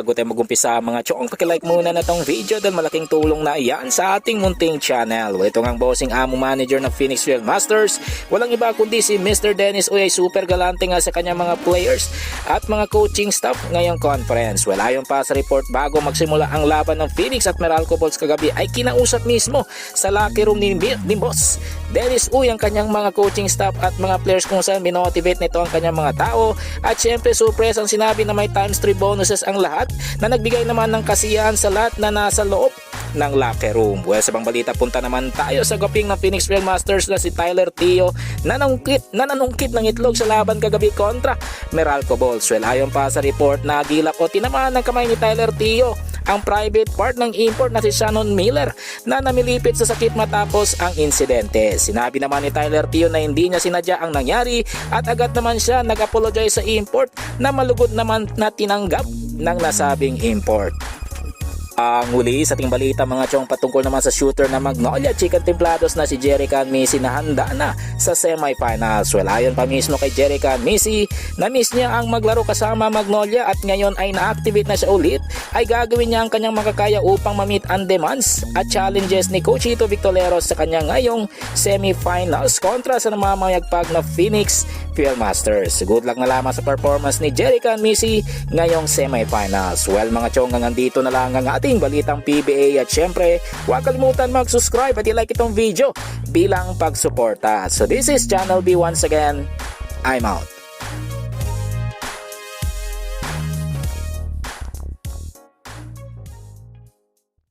bago tayo mag-umpisa mga chong, pakilike muna na tong video dahil malaking tulong na yan sa ating munting channel. Ito nga ang bossing amo manager ng Phoenix Fieldmasters. Walang iba kundi si Mr. Dennis Uy ay super galante nga sa kanyang mga players at mga coaching staff ngayong conference. Ayon pa sa report, bago magsimula ang laban ng Phoenix at Meralco Bulls kagabi ay kinausap mismo sa locker room ni Boss Dennis Uy ang kanyang mga coaching staff at mga players kung saan minotivate nito ang kanyang mga tao. At syempre surprise ang sinabi na may times 3 bonuses ang lahat na nagbigay naman ng kasiyahan sa lahat na nasa loob ng locker room. Sa bang balita, punta naman tayo sa gaping ng Phoenix Fieldmasters na si Tyler Teo na nanungkit ng itlog sa laban kagabi kontra Meralco Bulls. Ayon pa sa report, nagilap o tinamaan ng kamay ni Tyler Teo ang private part ng import na si Shannon Miller na namilipit sa sakit matapos ang insidente. Sinabi naman ni Tyler Teo na hindi niya sinadya ang nangyari at agad naman siya nag-apologize sa import na malugod naman na tinanggap ng nasabing import. Ang huli sa ating balita mga chong, patungkol naman sa shooter na Magnolia Chicken Templados na si Jerican Missy na handa na sa semifinals. Ayon pa mismo kay Jerican Missy na miss niya ang maglaro kasama Magnolia at ngayon ay na-activate na siya ulit, ay gagawin niya ang kanyang makakaya upang ma-meet ang demands at challenges ni Coach Ito Victoleros sa kanya ngayong semifinals kontra sa namamayagpag na Phoenix Fieldmasters. Good luck na lamang sa performance ni Jerican Missy ngayong semifinals. Mga chong, nandito na lang ang ating balitang PBA at syempre huwag kalimutan mag-subscribe at i-like itong video bilang pagsuporta. So this is Channel B once again. I'm out.